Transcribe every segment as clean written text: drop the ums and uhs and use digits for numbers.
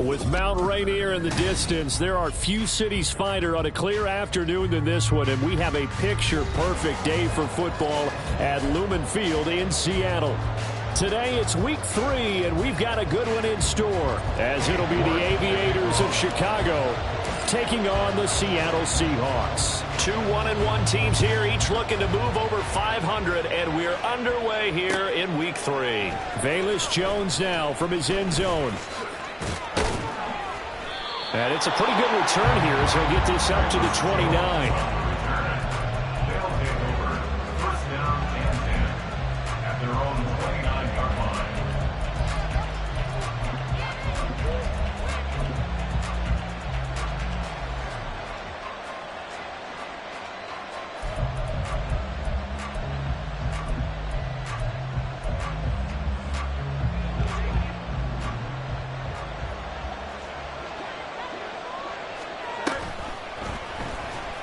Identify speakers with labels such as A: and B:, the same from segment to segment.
A: With Mount Rainier in the distance, there are few cities finer on a clear afternoon than this one, and we have a picture-perfect day for football at Lumen Field in Seattle. Today it's week 3, and we've got a good one in store, as it'll be the Aviators of Chicago taking on the Seattle Seahawks. 2 1-1 teams here, each looking to move over 500, and we're underway here in week 3. Velus Jones now from his end zone. And it's a pretty good return here as he'll get this up to the 29.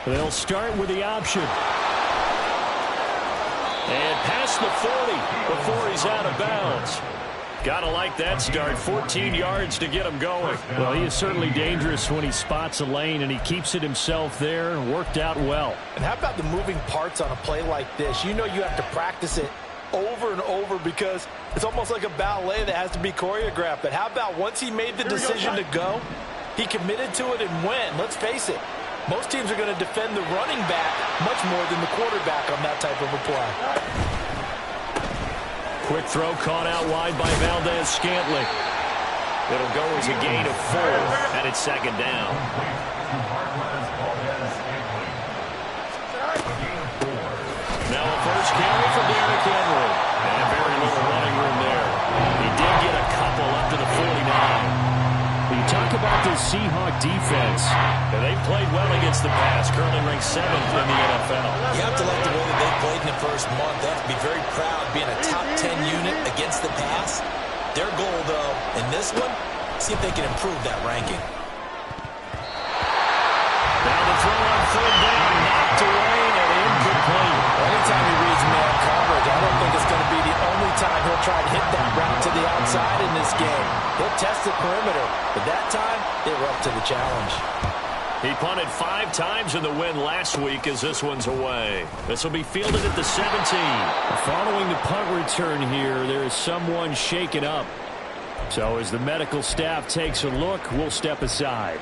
A: They'll start with the option. And past the 40 before he's out of bounds. Gotta like that start. 14 yards to get him going. Well, he is certainly dangerous when he spots a lane, and he keeps it himself there. Worked out well.
B: And how about the moving parts on a play like this? You know you have to practice it over and over because it's almost like a ballet that has to be choreographed. But how about once he made the decision to go, he committed to it and went. Let's face it. Most teams are going to defend the running back much more than the quarterback on that type of a play.
A: Quick throw caught out wide by Valdez-Scantling. It'll go as a gain of 4, and it's second down. Now a first carry for Derrick Henry. And very little running room there. He did get a couple up to the 49. You talk about this Seahawk defense. They've played well against the pass, currently ranked 7th in the NFL.
C: You have to like the way that they played in the first month. They have to be very proud of being a top 10 unit against the pass. Their goal, though, in this one, see if they can improve that ranking.
A: Now the throw on third down, knocked away and incomplete.
B: Anytime he reads man coverage, I don't think it's going to be the only time he'll try to hit that route to the outside in this game. He'll test the perimeter, but that time, they were up to the challenge.
A: He punted 5 times in the win last week as this one's away. This will be fielded at the 17. Following the punt return here, there is someone shaken up. So as the medical staff takes a look, we'll step aside.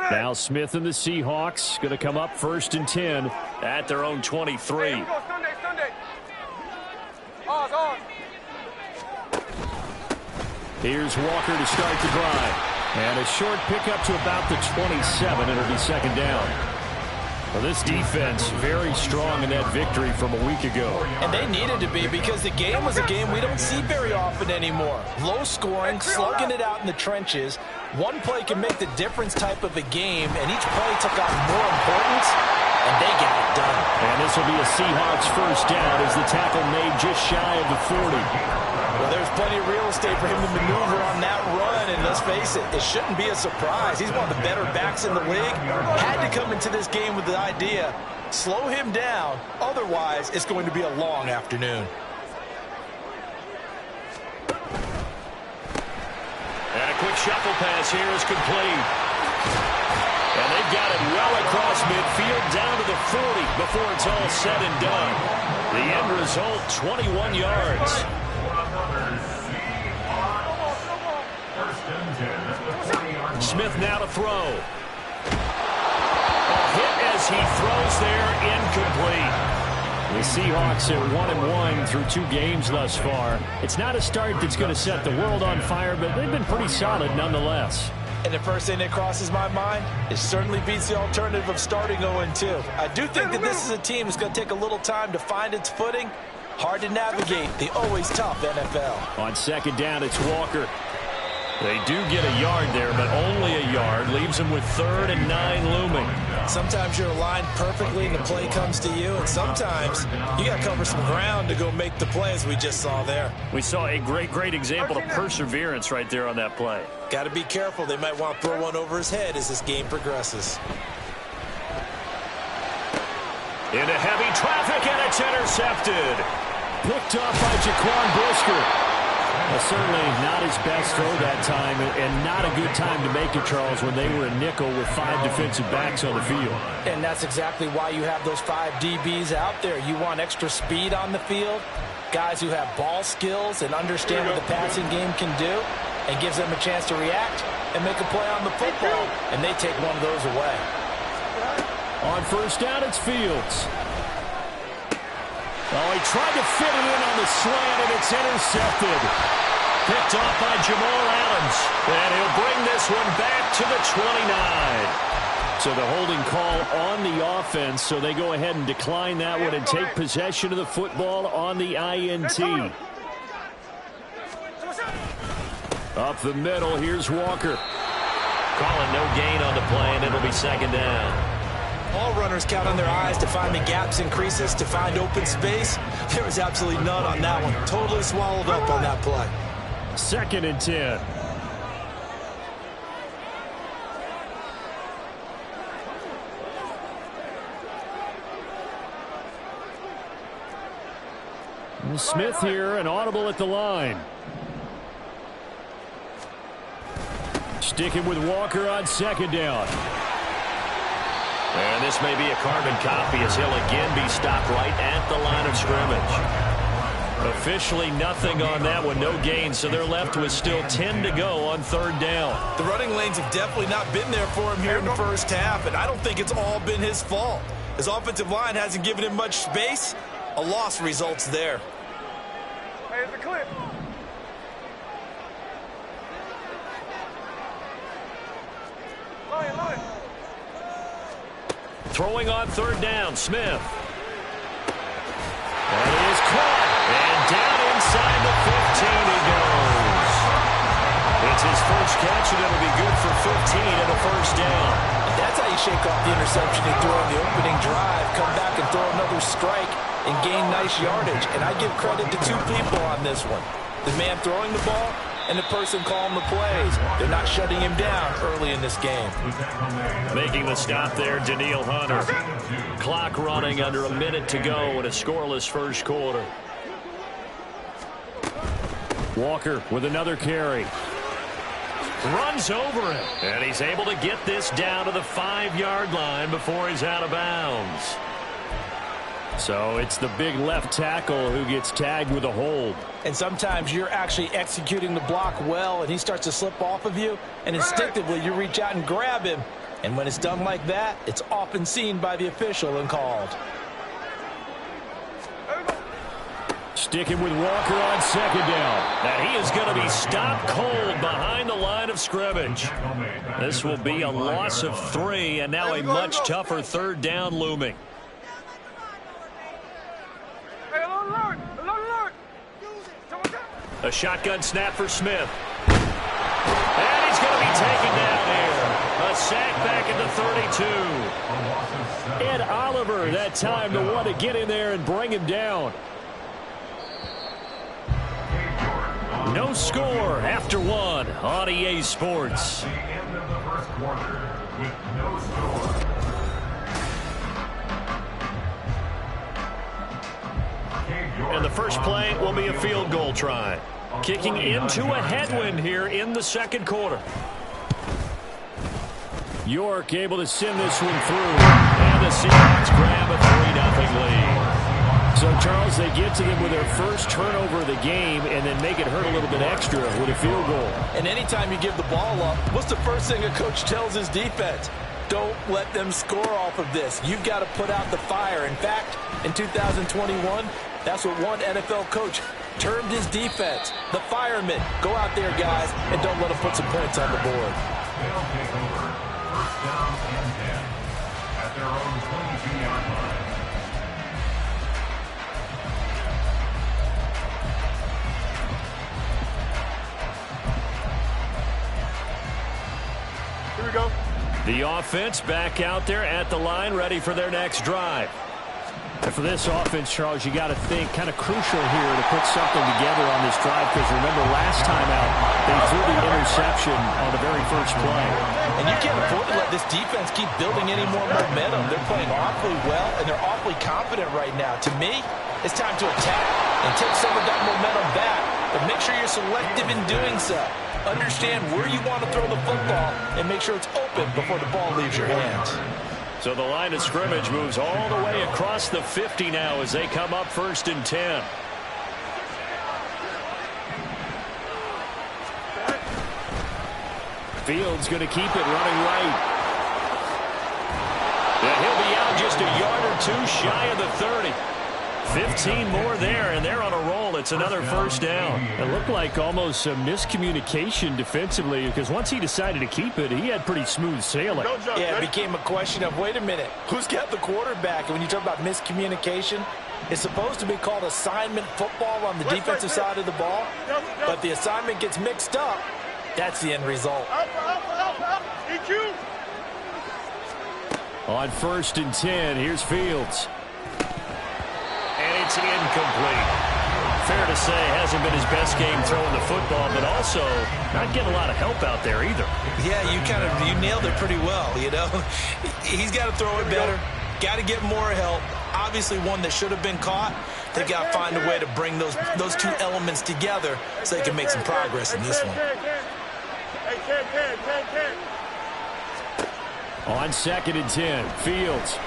A: Now Smith and the Seahawks going to come up 1st and 10 at their own 23.
D: Hey, Sunday.
A: Here's Walker to start the drive. And a short pickup to about the 27. It'll be second down. Well, this defense very strong in that victory from a week ago.
B: And they needed to be because the game was a game we don't see very often anymore. Low scoring, slugging it out in the trenches. One play can make the difference type of a game, and each play took on more importance, and they got it done.
A: And this will be a Seahawks first down as the tackle made just shy of the 40.
B: Well, there's plenty of real estate for him to maneuver on that run, and let's face it, it shouldn't be a surprise. He's one of the better backs in the league. Had to come into this game with the idea, slow him down, otherwise it's going to be a long afternoon.
A: And a quick shuffle pass here is complete. And they've got it well across midfield down to the 40 before it's all said and done. The end result, 21 yards. Smith now to throw. A hit as he throws there, incomplete. The Seahawks are 1-1 through 2 games thus far. It's not a start that's going to set the world on fire, but they've been pretty solid nonetheless.
B: And the first thing that crosses my mind, it certainly beats the alternative of starting 0-2. I do think that this is a team that's going to take a little time to find its footing. Hard to navigate the always tough NFL.
A: On second down, it's Walker. They do get a yard there, but only a yard. Leaves them with 3rd and 9 looming.
C: Sometimes you're aligned perfectly and the play comes to you, and sometimes you got to cover some ground to go make the play, as we just saw there.
A: We saw a great example of perseverance right there on that play.
C: Got to be careful. They might want to throw one over his head as this game progresses.
A: Into heavy traffic, and it's intercepted. Picked off by Jaquan Brisker. Well, certainly not his best throw that time, and not a good time to make it, Charles, when they were a nickel with 5 defensive backs on the field.
B: And that's exactly why you have those 5 DBs out there. You want extra speed on the field, guys who have ball skills and understand what the passing game can do, and gives them a chance to react and make a play on the football, and they take one of those away.
A: On first down, it's Fields. Oh, he tried to fit it in on the slant, and it's intercepted. Picked off by Jamal Adams. And he'll bring this one back to the 29. So the holding call on the offense, so they go ahead and decline that one and take possession of the football on the INT. Up the middle, here's Walker. Calling no gain on the play, and it'll be 2nd down.
C: All runners count on their eyes to find the gaps and creases, to find open space. There was absolutely none on that one. Totally swallowed up on that play.
A: 2nd and 10. And Smith here, an audible at the line. Sticking with Walker on 2nd down. And this may be a carbon copy as he'll again be stopped right at the line of scrimmage. Officially nothing on that one, no gain, so they're left with still 10 to go on 3rd down.
C: The running lanes have definitely not been there for him here in the first half, and I don't think it's all been his fault. His offensive line hasn't given him much space. A loss results there.
D: Hey, it's a clip. Line.
A: Throwing on 3rd down, Smith. That is caught. And down inside the 15 he goes. It's his first catch, and it'll be good for 15 and a 1st down.
B: That's how you shake off the interception he threw on the opening drive, come back and throw another strike and gain nice yardage. And I give credit to 2 people on this one. The man throwing the ball and the person calling the plays. They're not shutting him down early in this game.
A: Making the stop there, Danielle Hunter. Clock running under a minute to go in a scoreless first quarter. Walker with another carry. Runs over him. And he's able to get this down to the 5-yard line before he's out of bounds. So it's the big left tackle who gets tagged with a hold.
B: And sometimes you're actually executing the block well, and he starts to slip off of you, and instinctively you reach out and grab him. And when it's done like that, it's often seen by the official and called.
A: Sticking with Walker on 2nd down. Now he is going to be stopped cold behind the line of scrimmage. This will be a loss of 3, and now a much tougher 3rd down looming. A shotgun snap for Smith. And he's going to be taken down here. A sack back at the 32. Ed Oliver that time the one to get in there and bring him down. No score after 1 on EA Sports.
D: The end of the first quarter with no score.
A: And the first play will be a field goal try. Kicking into a headwind here in the 2nd quarter. York able to send this one through. And the Seahawks grab a 3-0 lead. So, Charles, they get to them with their first turnover of the game and then make it hurt a little bit extra with a field goal.
B: And anytime you give the ball up, what's the first thing a coach tells his defense? Don't let them score off of this. You've got to put out the fire. In fact, in 2021, that's what one NFL coach termed his defense, the firemen. Go out there, guys, and don't let them put some points on the board.
D: They'll take over. First down and 10 at their own 22-yard line.
A: The offense back out there at the line, ready for their next drive. And for this offense, Charles, you got to think kind of crucial here to put something together on this drive, because remember last time out, they threw the interception on the very first play.
B: And you can't afford to let this defense keep building any more momentum. They're playing awfully well, and they're awfully confident right now. To me, it's time to attack and take some of that momentum back, but make sure you're selective in doing so. Understand where you want to throw the football and make sure it's open before the ball leaves your hands.
A: So the line of scrimmage moves all the way across the 50 now as they come up 1st and 10. Fields going to keep it running right. And he'll be out just a yard or two shy of the 30. 15 more there, and they're on a roll. It's another first down. It looked like almost a miscommunication defensively, because once he decided to keep it, he had pretty smooth sailing.
B: Yeah, it became a question of, wait a minute, who's got the quarterback? And when you talk about miscommunication, it's supposed to be called assignment football on the defensive side of the ball, but the assignment gets mixed up. That's the end result.
A: On 1st and 10, here's Fields. And it's incomplete. Fair to say, hasn't been his best game throwing the football, but also not getting a lot of help out there either.
C: Yeah, you nailed it pretty well, you know. He's got to throw it better, got to get more help. Obviously one that should have been caught. They got to find a way to bring those two elements together so they can make some progress in this one.
A: On 2nd and 10, Fields.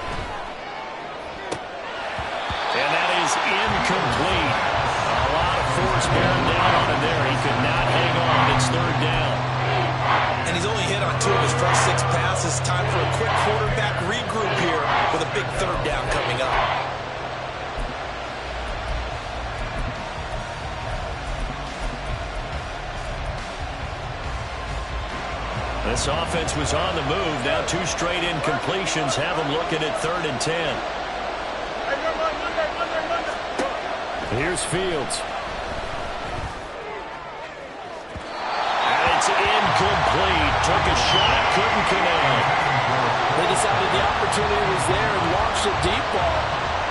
A: And that is incomplete. A lot of force bearing down on him there. He could not hang on. It's 3rd down.
C: And he's only hit on 2 of his first 6 passes. Time for a quick quarterback regroup here with a big 3rd down coming up.
A: This offense was on the move. Now 2 straight incompletions have them looking at 3rd and 10. Here's Fields. And it's incomplete. Took a shot, couldn't connect.
B: They decided the opportunity was there and launched a deep ball,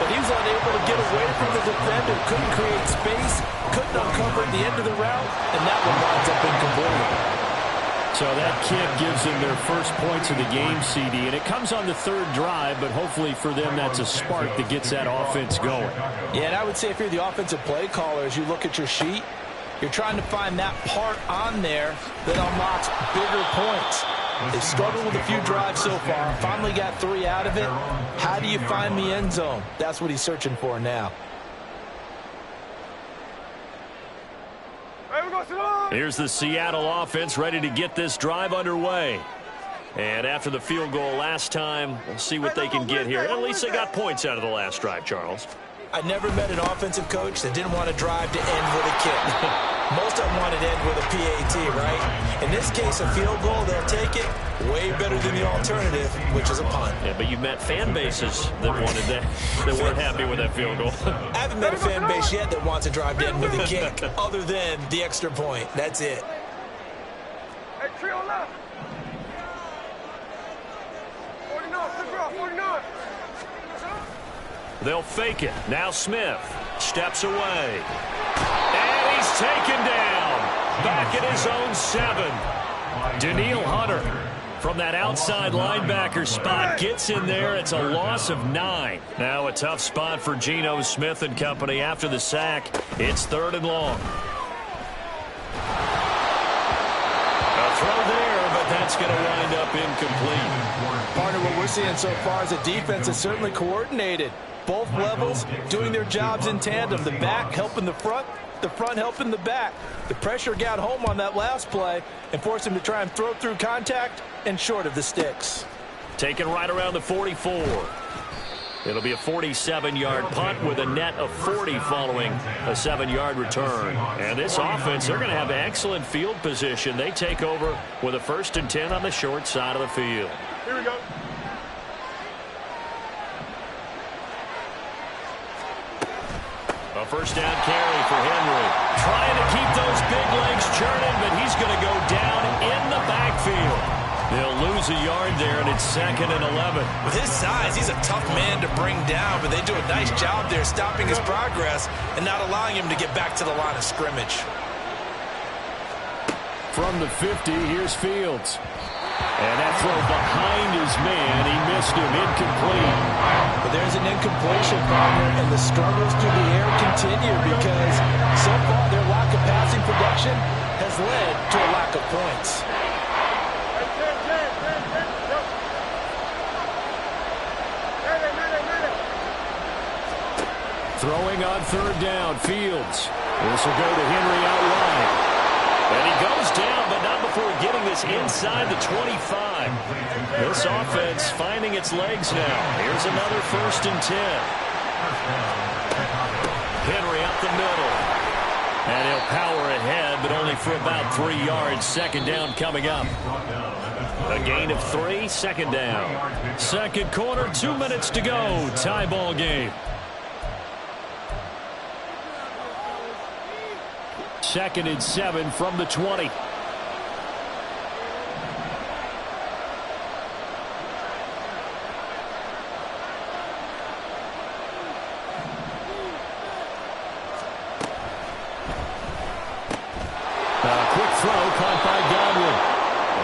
B: but he was unable to get away from the defender, couldn't create space, couldn't uncover at the end of the route, and that one winds up incomplete.
A: So that kick gives them their first points of the game, CD, and it comes on the 3rd drive, but hopefully for them that's a spark that gets that offense going.
B: Yeah, and I would say if you're the offensive play caller, as you look at your sheet, you're trying to find that part on there that unlocks bigger points. They've struggled with a few drives so far, finally got 3 out of it. How do you find the end zone? That's what he's searching for now.
A: Here's the Seattle offense ready to get this drive underway. And after the field goal last time, we'll see what they can get here. At least they got points out of the last drive, Charles.
C: I never met an offensive coach that didn't want to drive to end with a kick. Most of them wanted to end with a PAT, right? In this case, a field goal, they'll take it. Way better than the alternative, which is a punt.
A: Yeah, but you've met fan bases that wanted that, that weren't happy with that field goal.
C: I haven't met a fan base yet that wants to drive to end with a kick, other than the extra point. That's it.
E: Hey, trio left. 49, 49.
A: They'll fake it. Now Smith steps away. And he's taken down. Back at his own 7. Daniil Hunter from that outside linebacker spot gets in there. It's a loss of 9. Now a tough spot for Geno Smith and company after the sack. It's 3rd and long. A throw there, but that's going to wind up incomplete.
B: Partner, what we're seeing so far is a defense that's certainly coordinated. Both levels doing their jobs in tandem. The back helping the front helping the back. The pressure got home on that last play and forced him to try and throw through contact and short of the sticks.
A: Taken right around the 44. It'll be a 47-yard punt with a net of 40 following a 7-yard return. And this offense, they're going to have excellent field position. They take over with a 1st and 10 on the short side of the field.
E: Here we go.
A: A 1st down carry for Henry. Trying to keep those big legs churning, but he's going to go down in the backfield. They'll lose lose a yard there, and it's 2nd and 11.
C: With his size, he's a tough man to bring down, but they do a nice job there stopping his progress and not allowing him to get back to the line of scrimmage.
A: From the 50, here's Fields. And that throw behind his man, he missed him, incomplete.
B: But there's an incompletion, partner, and the struggles through the air continue because so far their lack of passing production has led to a lack of points.
A: Throwing on 3rd down, Fields. This will go to Henry out wide. And he goes down, but not before getting this inside the 25. This offense finding its legs now. Here's another 1st and 10. Henry up the middle. And he'll power ahead, but only for about 3 yards. 2nd down coming up. A gain of 3, 2nd down. 2nd quarter, 2 minutes to go. Tie ball game. 2nd and 7 from the 20. Quick throw caught by Godwin.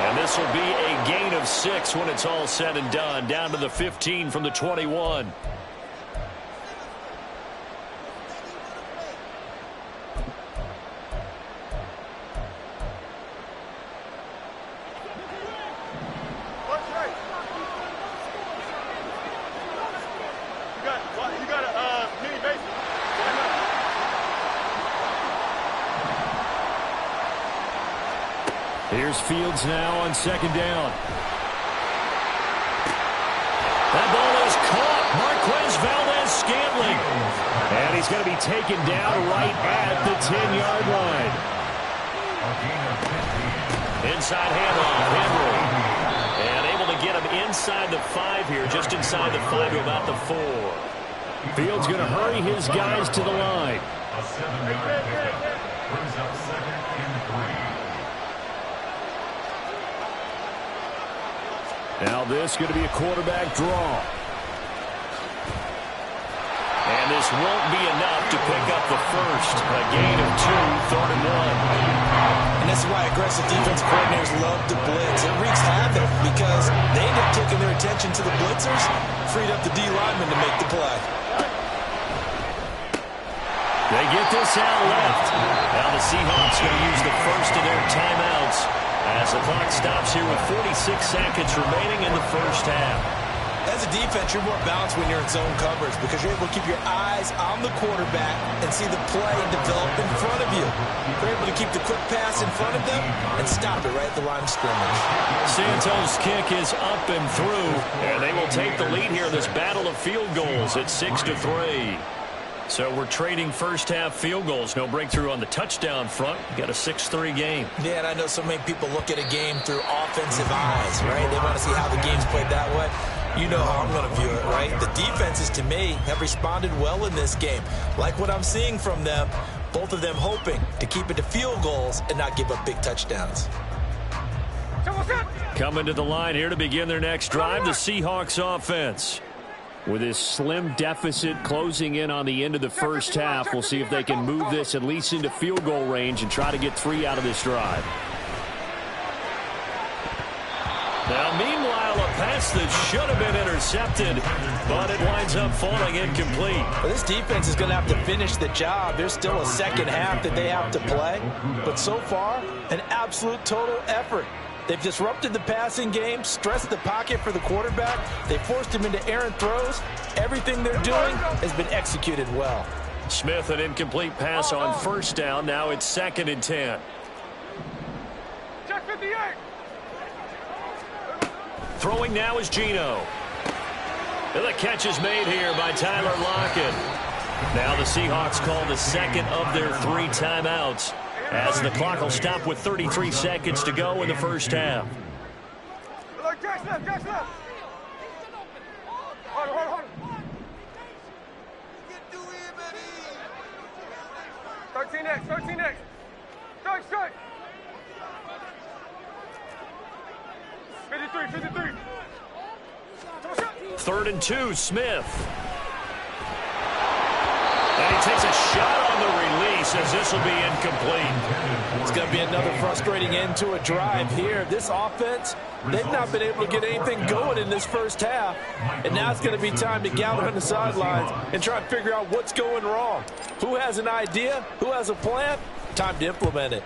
A: And this will be a gain of 6 when it's all said and done. Down to the 15 from the 21. Here's Fields now on 2nd down. That ball is caught. Marquez Valdes-Scantling. And he's going to be taken down right at the 10-yard line. Inside handoff, Henry. And able to get him inside the 5 here, just inside the 5 to about the 4. Fields going to hurry his guys to the line.
D: A 7-yard pickup brings up 2nd and 3.
A: Now this going to be a quarterback draw. And this won't be enough to pick up the first. A gain of 2, 3rd and 1.
C: And that's why aggressive defense coordinators love to blitz. It wreaks havoc because they end up taking their attention to the blitzers, freed up the D lineman to make the play.
A: They get this out left. Now the Seahawks going to use the first of their timeouts as the clock stops here with 46 seconds remaining in the first half.
C: As a defense, you're more balanced when you're in zone coverage because you're able to keep your eyes on the quarterback and see the play develop in front of you. You're able to keep the quick pass in front of them and stop it right at the line of scrimmage.
A: Santos' kick is up and through, and they will take the lead here in this battle of field goals at 6-3. So we're trading first half field goals. No breakthrough on the touchdown front. We got a 6-3 game.
C: Yeah, and I know so many people look at a game through offensive eyes, right? They want to see how the game's played that way. You know how I'm going to view it, right? The defenses, to me, have responded well in this game. Like what I'm seeing from them, both of them hoping to keep it to field goals and not give up big touchdowns.
A: Coming to the line here to begin their next drive, the Seahawks offense. With this slim deficit closing in on the end of the first half, we'll see if they can move this at least into field goal range and try to get 3 out of this drive. Now, meanwhile, a pass that should have been intercepted, but it winds up falling incomplete.
B: Well, this defense is going to have to finish the job. There's still a second half that they have to play, but so far, an absolute total effort. They've disrupted the passing game, stressed the pocket for the quarterback. They forced him into errant throws. Everything they're doing has been executed well.
A: Smith, an incomplete pass on first down. Now it's 2nd and 10.
E: Check 58.
A: Throwing now is Geno. And the catch is made here by Tyler Lockett. Now the Seahawks call the second of their 3 timeouts, as the clock will stop with 33 seconds to go in the first half.
E: Jack's left. Hold. 13X. Strike. 53. 53.
A: 3rd and 2, Smith. And he takes a shot on the release as this will be incomplete.
B: It's going to be another frustrating end to a drive here. This offense, they've not been able to get anything going in this first half. And now it's going to be time to gather on the sidelines and try and figure out what's going wrong. Who has an idea? Who has a plan? Time to implement it.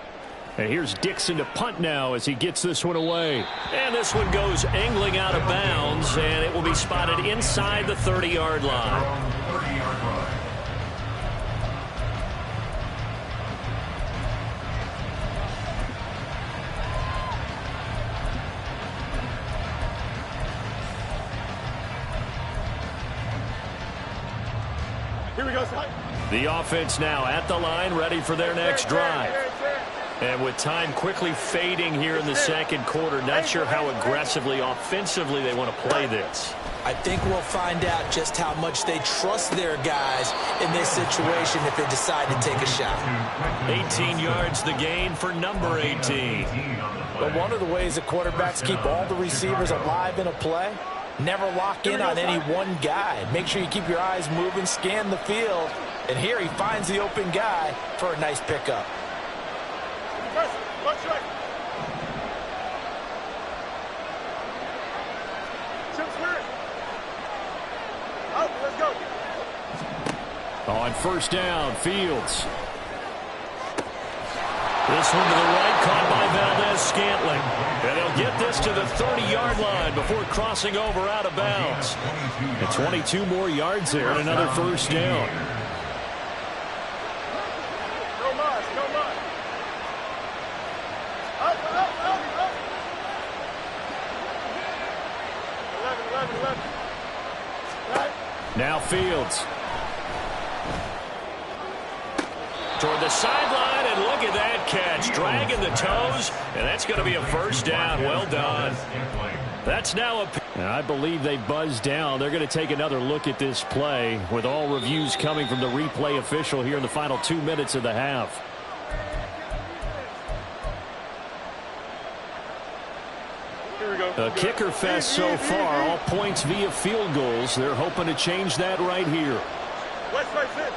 A: And here's Dixon to punt now as he gets this one away. And this one goes angling out of bounds, and it will be spotted inside the 30-yard line.
E: Here we go, Slide.
A: The offense now at the line, ready for their next drive. And with time quickly fading here in the second quarter, not sure how aggressively, offensively they want to play this.
C: I think we'll find out just how much they trust their guys in this situation if they decide to take a shot.
A: 18 yards the gain for number 18.
B: But one of the ways that quarterbacks keep all the receivers alive in a play, never lock in on any one guy. Make sure you keep your eyes moving, scan the field. And here he finds the open guy for a nice pickup.
E: Let's go.
A: On first down, Fields. This one to the right, caught by Valdez-Scantling. And they'll get this to the 30-yard line before crossing over out of bounds. And 22 more yards there and another first down.
E: No more, no more. Up. 11. Right.
A: Now Fields. Toward the sideline, and look at that catch. Dragging the toes, and that's going to be a first down. Well done. That's now a... I believe they buzzed down. They're going to take another look at this play with all reviews coming from the replay official here in the final 2 minutes of the half.
E: Here we go.
A: A kicker fest so far. All points via field goals. They're hoping to change that right here.
E: West side 6.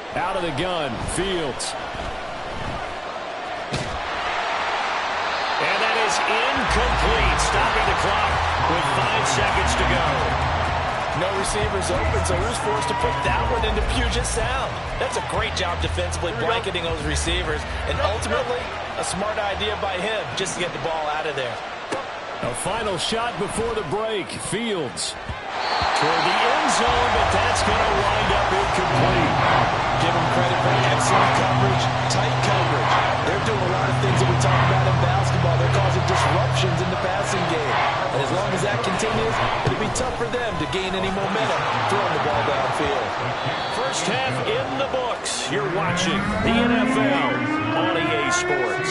A: Out of the gun, Fields. And that is incomplete. Stopping the clock with 5 seconds to go.
B: No receivers open, so who's forced to put that one into Puget Sound? That's a great job defensively blanketing those receivers. And ultimately, a smart idea by him just to get the ball out of there.
A: A final shot before the break. Fields toward the end zone, but that's going to wind up incomplete.
B: Give them credit for excellent coverage, tight coverage. They're doing a lot of things that we talk about in basketball. They're causing disruptions in the passing game. And as long as that continues, it'll be tough for them to gain any momentum throwing the ball downfield.
A: First half in the books. You're watching the NFL on EA Sports.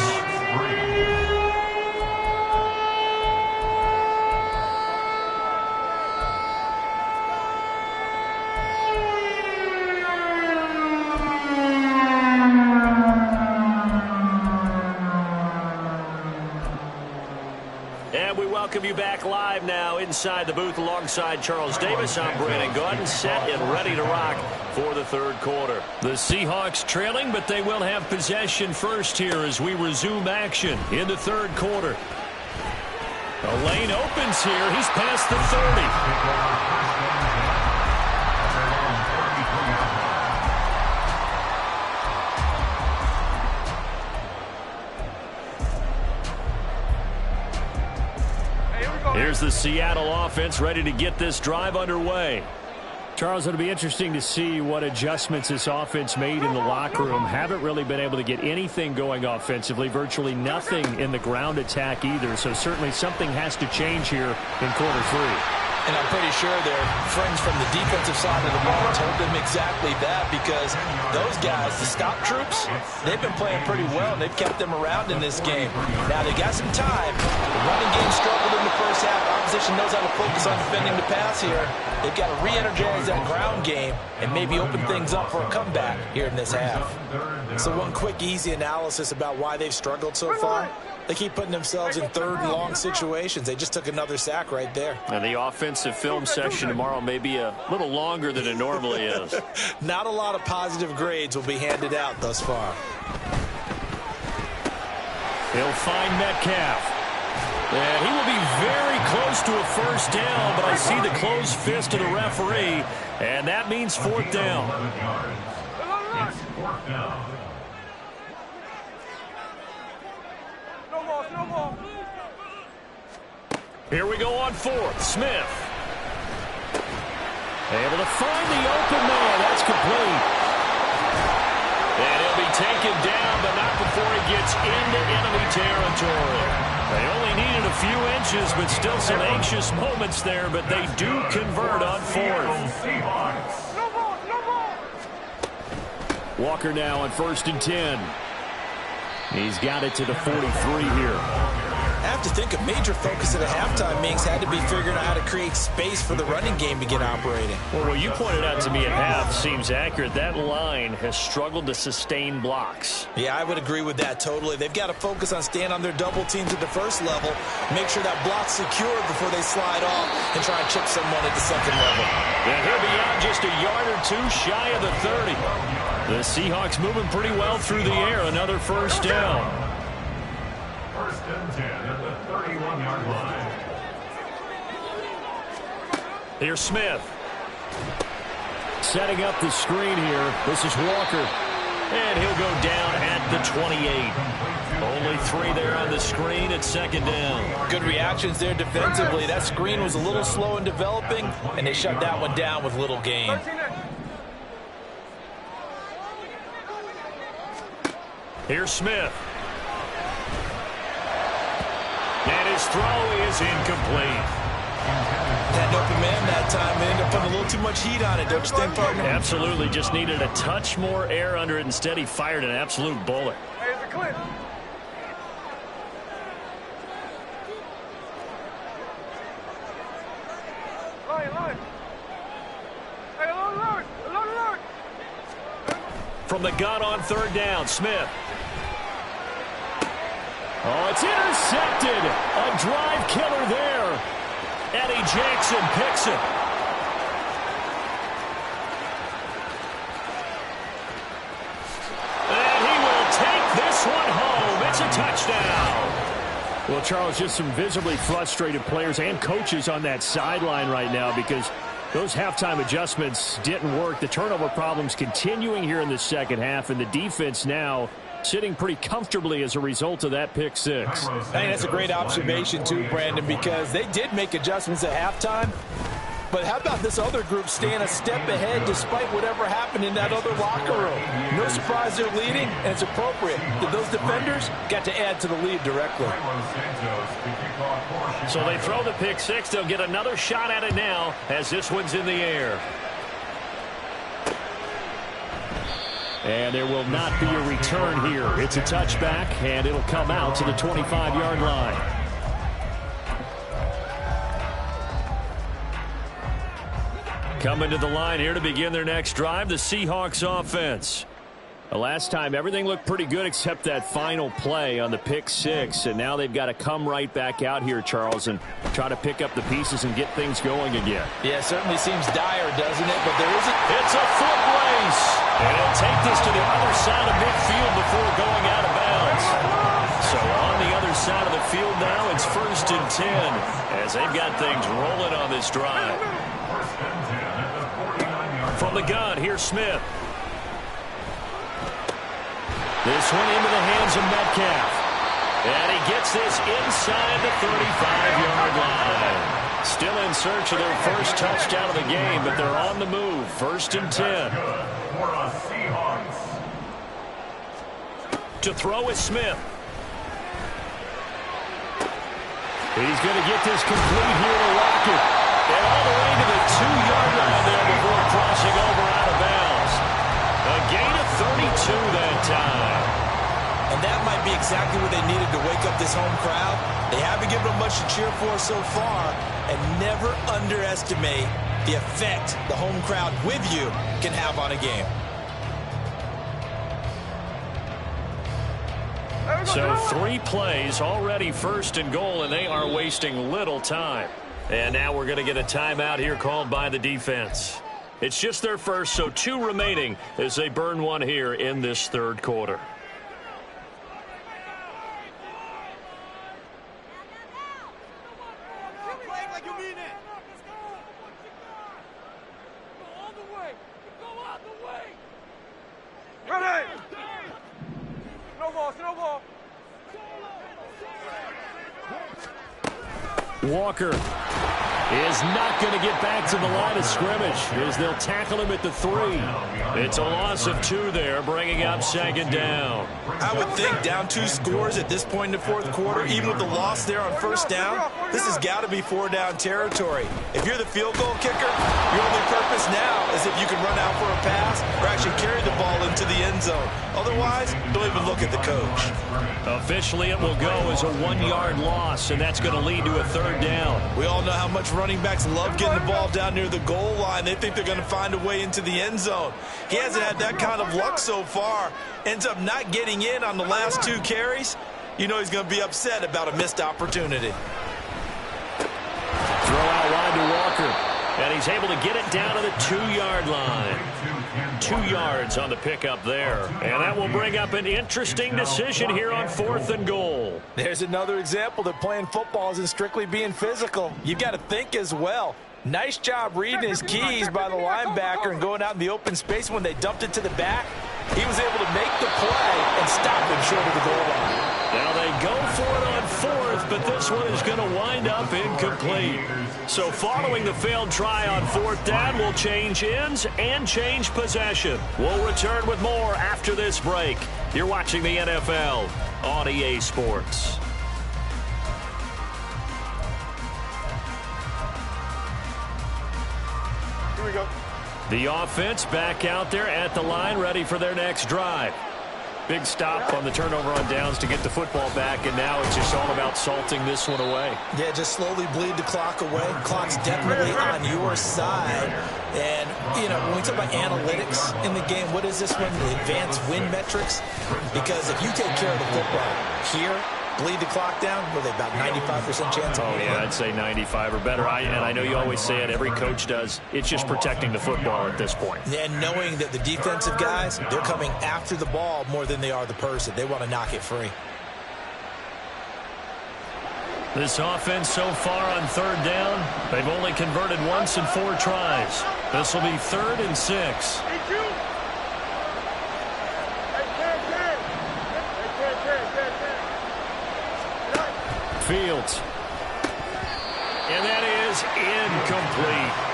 A: Welcome you back live now inside the booth alongside Charles Davis. I'm Brandon Gordon, set and ready to rock for the third quarter. The Seahawks trailing, but they will have possession first here as we resume action in the third quarter. A lane opens here. He's past the 30. Here's the Seattle offense ready to get this drive underway. Charles, it'll be interesting to see what adjustments this offense made in the locker room. Haven't really been able to get anything going offensively, virtually nothing in the ground attack either. So certainly something has to change here in quarter 3.
C: And I'm pretty sure their friends from the defensive side of the ball told them exactly that, because those guys, the stop troops, they've been playing pretty well, and they've kept them around in this game. Now, they got some time. The running game struggled in the first half. Opposition knows how to focus on defending the pass here.
B: They've got to re-energize that ground game and maybe open things up for a comeback here in this half. So one quick, easy analysis about why they've struggled so far. They keep putting themselves in third and long situations. They just took another sack right there.
A: And the offensive film session tomorrow may be a little longer than it normally is.
B: Not a lot of positive grades will be handed out thus far.
A: He'll find Metcalf. And he will be very close to a first down, but I see the closed fist of the referee, and that means fourth down.
D: It's fourth down.
E: No more.
A: Here we go on fourth. Smith. Able to find the open man. That's complete. And he'll be taken down, but not before he gets into enemy territory. They only needed a few inches, but still some anxious moments there, but they do convert on fourth.
D: Seahawks.
E: No more.
A: Walker now on 1st and 10. He's got it to the 43 here.
B: I have to think a major focus at the halftime meetings had to be figuring out how to create space for the running game to get operating.
A: Well, what you pointed out to me at half seems accurate. That line has struggled to sustain blocks.
B: Yeah, I would agree with that totally. They've got to focus on staying on their double teams at the first level, make sure that block's secured before they slide off and try and chip someone at the second level.
A: And he'll be out just a yard or two shy of the 30. The Seahawks moving pretty well through the air. Another first down.
D: 1st and 10 at the 31-yard line.
A: Here's Smith. Setting up the screen here. This is Walker. And he'll go down at the 28. Only 3 there on the screen at 2nd down.
B: Good reactions there defensively. That screen was a little slow in developing, and they shut that one down with little gain.
A: Here's Smith. And his throw is incomplete.
B: Had an open man that time. They ended up putting a little too much heat on it, don't you think, partner?
A: Absolutely. Just needed a touch more air under it. Instead, he fired an absolute bullet.
E: Hey, it's a clip. Line. Hey, alert.
A: From the gun on 3rd down, Smith. Oh, it's intercepted. A drive killer there. Eddie Jackson picks it. And he will take this one home. It's a touchdown. Well, Charles, just some visibly frustrated players and coaches on that sideline right now because those halftime adjustments didn't work. The turnover problems continuing here in the second half, and the defense now sitting pretty comfortably as a result of that pick six.
B: I think that's a great observation too, Brandon, because they did make adjustments at halftime. But how about this other group staying a step ahead despite whatever happened in that other locker room? No surprise they're leading, and it's appropriate. Those defenders got to add to the lead directly.
A: So they throw the pick six. They'll get another shot at it now as this one's in the air. And there will not be a return here. It's a touchback, and it'll come out to the 25-yard line. Coming to the line here to begin their next drive, the Seahawks offense. The last time, everything looked pretty good except that final play on the pick six, and now they've got to come right back out here, Charles, and try to pick up the pieces and get things going again.
B: Yeah, it certainly seems dire, doesn't it? But there isn't.
A: It's a foot race, and it'll take this to the other side of midfield before going out of bounds. So on the other side of the field now, it's 1st and 10 as they've got things rolling on this drive. From the gun, here's Smith. This one into the hands of Metcalf. And he gets this inside the 35-yard line. Still in search of their first touchdown of the game, but they're on the move. 1st and 10. To throw is Smith. He's going to get this complete here to Lockett. And all the way to the 2-yard line there before crossing over out of bounds. A gain of 32 that time.
B: And that might be exactly what they needed to wake up this home crowd. They haven't given them much to cheer for so far. And never underestimate
C: the effect the home crowd with you can have on a game.
A: So 3 plays, already 1st and goal, and they are wasting little time. And now we're going to get a timeout here called by the defense. It's just their first, so 2 remaining as they burn one here in this 3rd quarter.
E: Ready! Snowball.
A: Walker is not going to get back to the line of scrimmage as they'll tackle him at the 3. It's a loss of 2 there, bringing up 2nd down.
C: I would think down 2 scores at this point in the 4th quarter, even with the loss there on 1st down, this has got to be 4-down territory. If you're the field goal kicker, your only purpose now is if you can run out for a pass or actually carry the ball into the end zone. Otherwise, don't even look at the coach.
A: Officially, it will go as a 1-yard loss, and that's going to lead to a 3rd down.
C: We all know how much running backs love getting the ball down near the goal line. They think they're going to find a way into the end zone. He hasn't had that kind of luck so far. Ends up not getting in on the last 2 carries. You know he's going to be upset about a missed opportunity.
A: Throw out wide to Walker, and he's able to get it down to the 2-yard line. 2 yards on the pickup there, and that will bring up an interesting decision here on 4th and goal.
B: There's another example that playing football isn't strictly being physical. You've got to think as well. Nice job reading his keys by the linebacker and going out in the open space. When they dumped it to the back, he was able to make the play and stop him short of the goal line.
A: Now they go for it on 4th, but this one is going to wind up incomplete. So following the failed try on 4th down, we'll change ends and change possession. We'll return with more after this break. You're watching the NFL on EA Sports.
E: Here we go.
A: The offense back out there at the line, ready for their next drive. Big stop on the turnover on downs to get the football back, and now it's just all about salting this one away.
C: Yeah, just slowly bleed the clock away. Clock's definitely on your side. And, you know, when we talk about analytics in the game, what is this one? The advanced win metrics? Because if you take care of the football here, bleed the clock down, what are they, about 95% chance?
A: Oh, yeah, I'd say 95 or better. And I know you always say it, every coach does. It's just protecting the football at this point.
C: And knowing that the defensive guys, they're coming after the ball more than they are the person. They want to knock it free.
A: This offense so far on 3rd down, they've only converted once in 4 tries. This will be 3rd and 6. Fields. And that is incomplete.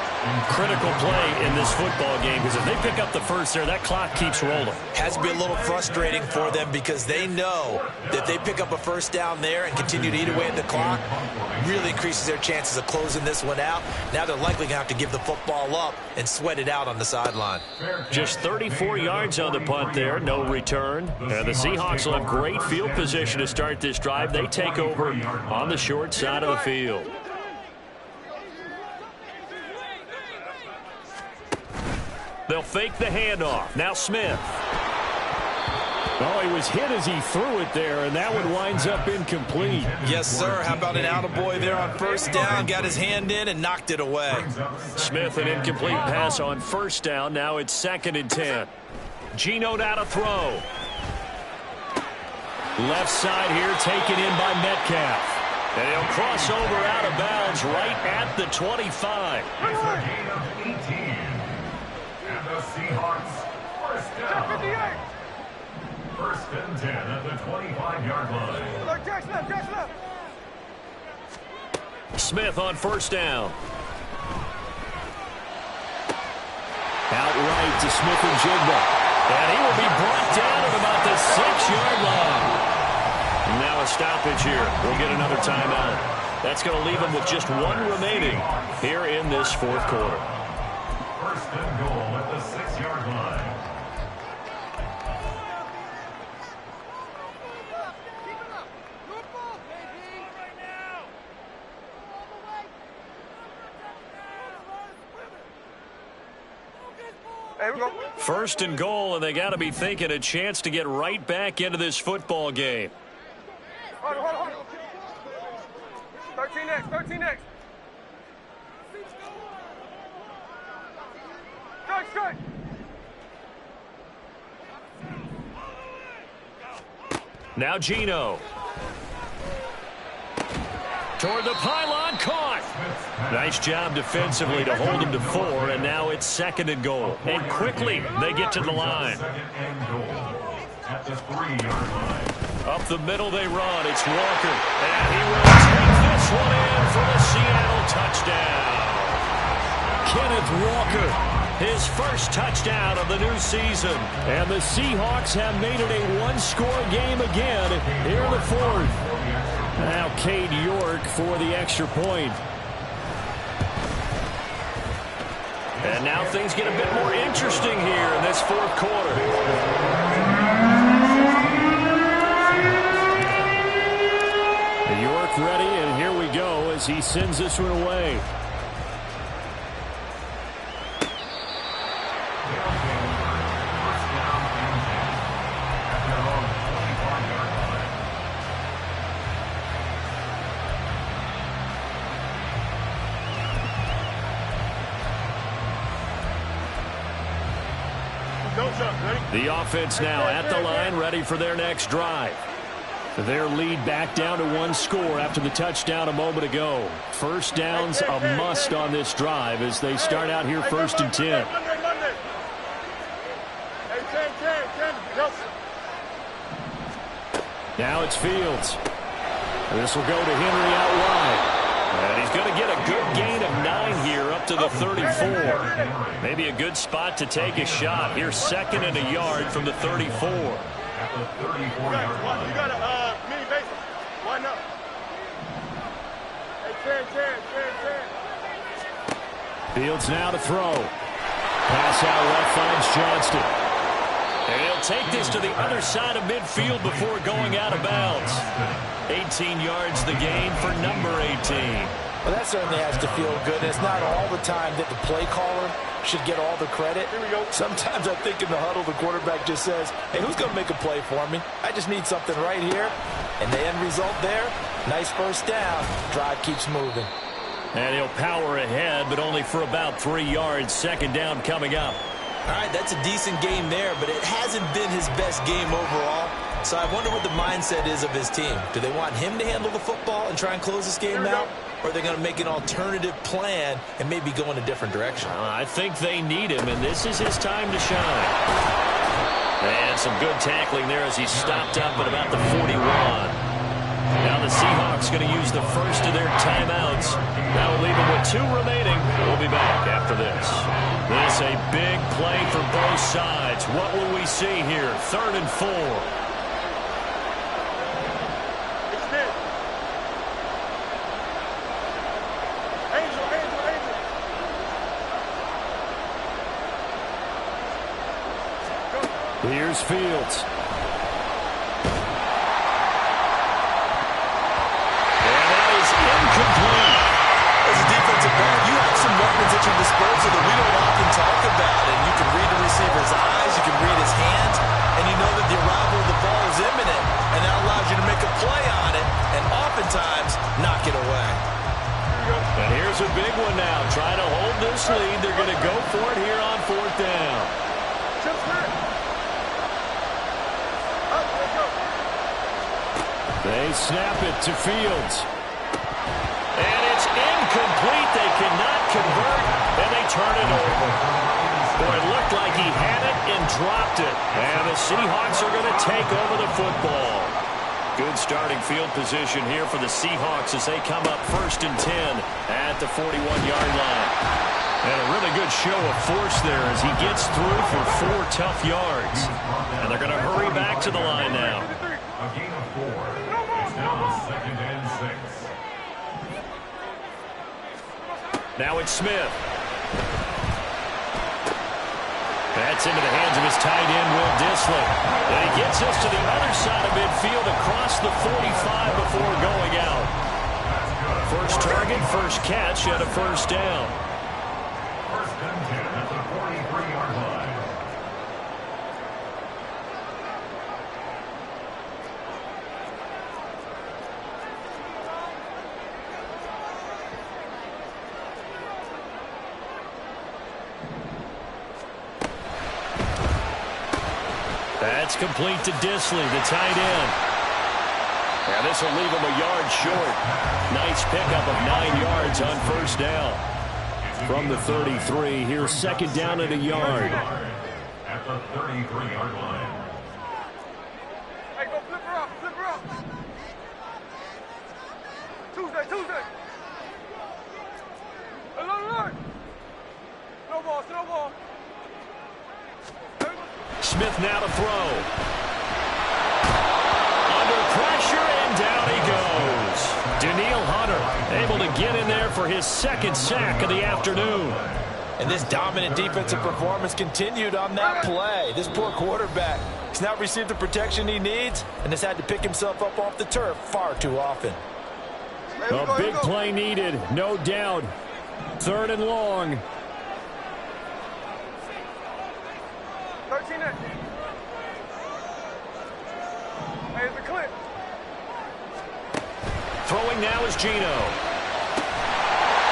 A: Critical play in this football game, because if they pick up the first there, that clock keeps rolling.
C: Has to be a little frustrating for them because they know that they pick up a 1st down there and continue to eat away at the clock, really increases their chances of closing this one out. Now they're likely going to have to give the football up and sweat it out on the sideline.
A: Just 34 yards on the punt there, no return. And the Seahawks will have great field position to start this drive. They take over on the short side of the field. They'll fake the handoff. Now Smith. Oh, he was hit as he threw it there, and that one winds up incomplete.
C: Yes, sir. How about an attaboy there on 1st down? Got his hand in and knocked it away.
A: Smith, an incomplete pass on 1st down. Now it's 2nd and 10. Geno now to throw. Left side here taken in by Metcalf. And he'll cross over out of bounds right at the 25.
D: The Seahawks, 1st down. 1st and 10 at the 25-yard line.
E: Jack left.
A: Smith on 1st down. Outright to Smith and Jigba. And he will be brought down at about the 6-yard line. Now a stoppage here. We'll get another timeout. That's going to leave him with just 1 remaining here in this 4th quarter.
D: 1st and goal at the 6-yard line.
E: we go.
A: First and goal, and they got to be thinking a chance to get right back into this football game.
E: Hold on. 13 next. Strike.
A: Now Gino. Toward the pylon, caught. Nice job defensively to hold him to 4, and now it's second and goal. And quickly, they get to the line.
D: At the 3-yard line.
A: Up the middle they run. It's Walker. And he will take this one in for the Seattle touchdown. Kenneth Walker, his first touchdown of the new season. And the Seahawks have made it a one-score game again here in the fourth. Now Cade York for the extra point. And now things get a bit more interesting here in this fourth quarter. York ready, and here we go as he sends this one away. The offense now at the line, ready for their next drive. Their lead back down to 1 score after the touchdown a moment ago. First down's a must on this drive as they start out here first and 10. Now it's Fields. This will go to Henry out wide. And he's going to get a good gain of 9 here up to the 34. Maybe a good spot to take a shot. Here's second and a yard from the 34.
D: At the 34-yard line.
E: You got a mini bases. Line up. Hey, 10.
A: Fields now to throw. Pass out left finds Johnston. And he'll take this to the other side of midfield before going out of bounds. 18 yards the gain for number 18.
B: Well, that certainly has to feel good. And it's not all the time that the play caller should get all the credit. Sometimes I think in the huddle, the quarterback just says, hey, who's going to make a play for me? I just need something right here. And the end result there, nice first down. Drive keeps moving.
A: And he'll power ahead, but only for about 3 yards. Second down coming up.
C: All right, that's a decent game there, but it hasn't been his best game overall. So I wonder what the mindset is of his team. Do they want him to handle the football and try and close this game out? Or are they going to make an alternative plan and maybe go in a different direction?
A: I think they need him, and this is his time to shine. And some good tackling there as he stopped up at about the 41. Now the Seahawks going to use the first of their timeouts. That will leave them with 2 remaining. We'll be back after this. This a big play for both sides. What will we see here? 3rd and 4. Here's Fields. And that is incomplete.
C: As a defensive back, you have some weapons at your disposal that we don't often talk about. And you can read the receiver's eyes, you can read his hands, and you know that the arrival of the ball is imminent. And that allows you to make a play on it and oftentimes knock it away.
A: And here's a big one now. Trying to hold this lead. They're going to go for it here on 4th down. They snap it to Fields. And it's incomplete. They cannot convert, and they turn it over. Boy, it looked like he had it and dropped it. And the Seahawks are going to take over the football. Good starting field position here for the Seahawks as they come up 1st and 10 at the 41-yard line. And a really good show of force there as he gets through for 4 tough yards. And they're going to hurry back to the line now.
D: A gain of 4. It's now 2nd and 6.
A: Now it's Smith. That's into the hands of his tight end, Will Dissly. And he gets us to the other side of midfield across the 45 before going out. First target, first catch, and a first down.
D: 1st and 10 at the 43-yard line.
A: It's complete to Disley, the tight end. And this will leave him a yard short. Nice pickup of 9 yards on first down. From the 33, here's second down and a yard.
D: At the 33-yard line.
E: Hey, go flip her up, flip her up. Tuesday. Hey, look. Snowball.
A: Smith now to throw. Under pressure, and down he goes. Danielle Hunter able to get in there for his second sack of the afternoon.
B: And this dominant defensive performance continued on that play. This poor quarterback has now received the protection he needs and has had to pick himself up off the turf far too often.
A: A big play needed, no doubt. 3rd and long.
E: 13 inch. Hey, it's a clip.
A: Throwing now is Gino.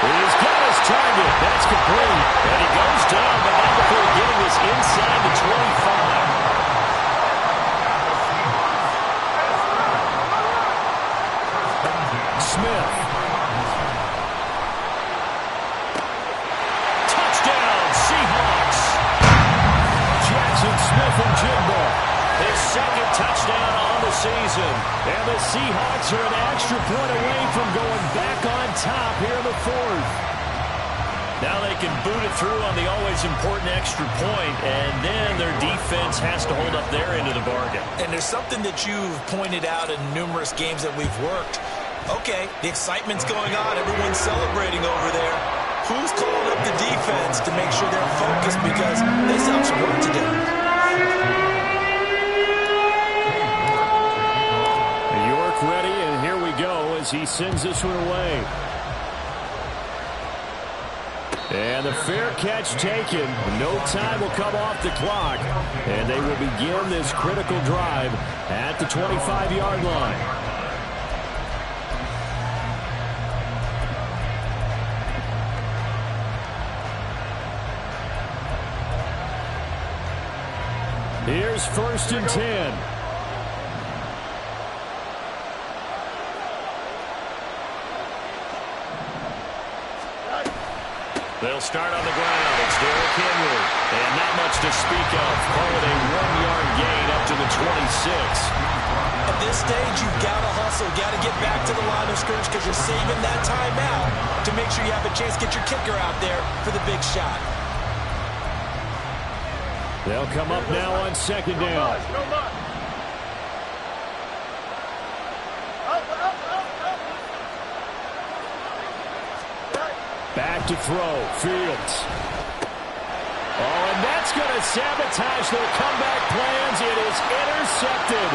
A: He's got his target. That's complete. And he goes down, but not before getting this inside the 25. Smith. Touchdown, Seahawks. Jackson Smith and Jigba. His second touchdown on the season. And the Seahawks are an extra point away from going back on top here in the 4th. Now they can boot it through on the always important extra point, and then their defense has to hold up their end of the bargain.
C: And there's something that you've pointed out in numerous games that we've worked. Okay, the excitement's going on. Everyone's celebrating over there. Who's calling up the defense to make sure they're focused, because they still have some work to do?
A: York ready, and here we go as he sends this one away. And the fair catch taken. No time will come off the clock, and they will begin this critical drive at the 25-yard line. Here's 1st and 10. They'll start on the ground. It's Derrick Henry. And not much to speak of. Call it a 1-yard gain up to the 26.
C: At this stage, you've got to hustle. Got to get back to the line of scrimmage because you're saving that timeout to make sure you have a chance to get your kicker out there for the big shot.
A: They'll come up now on 2nd down. Back to throw. Fields. Oh, and that's going to sabotage their comeback plans. It is intercepted.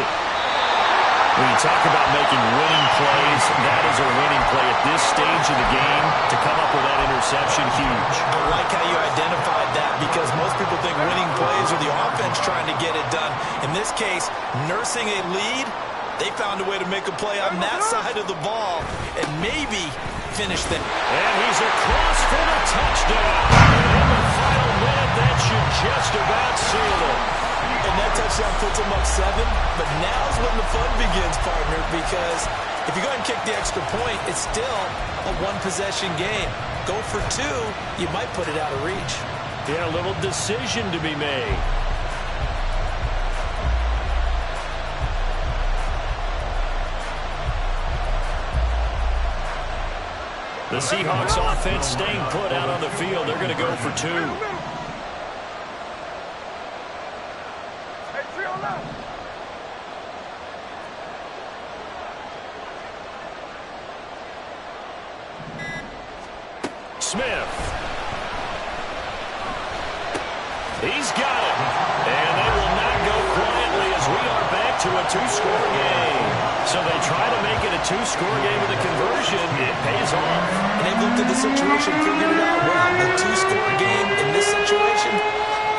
A: When you talk about making winning plays, that is a winning play at this stage of the game. To come up with that interception, huge.
C: I like how you identified that, because most people think winning plays are the offense trying to get it done. In this case, nursing a lead, they found a way to make a play on that side of the ball and maybe finish them.
A: And he's across for the touchdown. And in the final minute, that should just about seal it.
C: And that touchdown puts them up 7. But now's when the fun begins, partner, because if you go ahead and kick the extra point, it's still a one-possession game. Go for 2, you might put it out of reach.
A: Yeah, a little decision to be made. The Seahawks offense staying put out on the field. They're going to go for 2. Smith. He's got it. And they will not go quietly as we are back to a 2-score game. So they try to make it a 2-score game with a conversion. It pays off.
C: And they've looked at the situation, figured it out. Well, a 2-score game in this situation,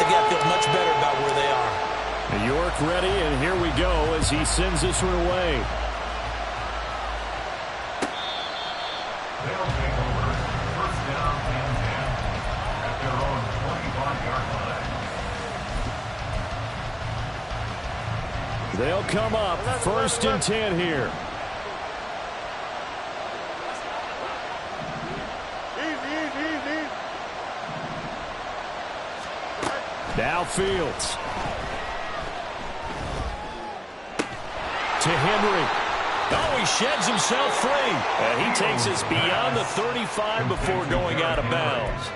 C: they've got to feel much better about where they are.
A: York ready, and here we go as he sends this one away.
D: They'll take over 1st down and 10 at their own 25-yard line.
A: They'll come up 1st and 10 here. Now Fields. To Henry. Oh, he sheds himself free. And he takes us beyond the 35 before going out of bounds.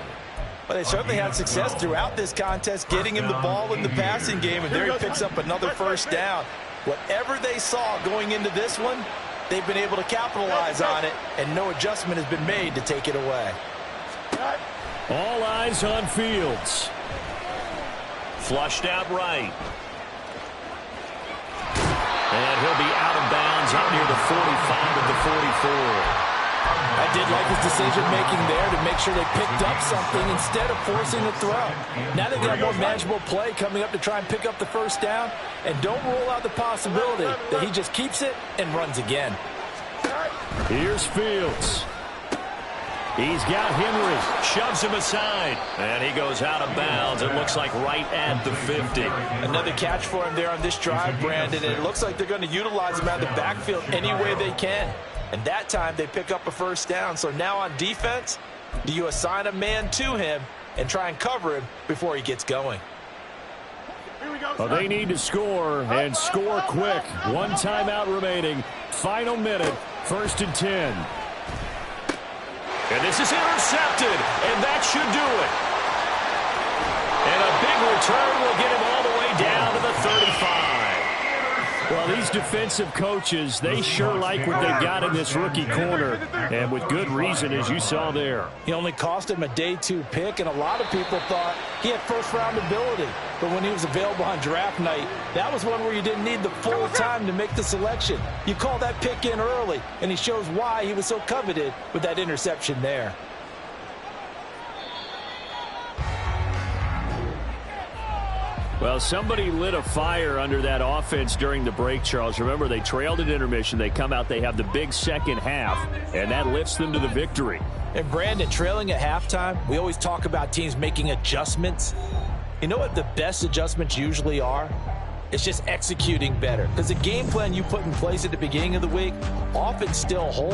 B: Well, they certainly had success throughout this contest getting him the ball in the passing game, and there he picks up another 1st down. Whatever they saw going into this one, they've been able to capitalize on it, and no adjustment has been made to take it away.
A: All eyes on Fields. Flushed out right. And he'll be out of bounds up near the 45 of the 44.
B: I did like his decision-making there to make sure they picked up something instead of forcing the throw. Now they've got more manageable play coming up to try and pick up the 1st down, and don't rule out the possibility that he just keeps it and runs again.
A: Here's Fields. He's got Henry. Shoves him aside. And he goes out of bounds. It looks like right at the 50.
B: Another catch for him there on this drive, Brandon. And it looks like they're going to utilize him out of the backfield any way they can. And that time they pick up a 1st down. So now on defense, do you assign a man to him and try and cover him before he gets going?
A: Well, they need to score and score quick. 1 timeout remaining. Final minute. 1st and 10. And this is intercepted, and that should do it. And a big return will get him all the way down to the 35. Well, these defensive coaches, they sure like what they've got in this rookie corner, and with good reason, as you saw there.
B: He only cost him a day 2 pick, and a lot of people thought he had 1st-round ability. But when he was available on draft night, that was one where you didn't need the full time to make the selection. You call that pick in early, and he shows why he was so coveted with that interception there.
A: Well, somebody lit a fire under that offense during the break, Charles. Remember, they trailed at intermission. They come out, they have the big second half, and that lifts them to the victory.
B: And, Brandon, trailing at halftime, we always talk about teams making adjustments. You know what the best adjustments usually are? It's just executing better. Because the game plan you put in place at the beginning of the week often still holds.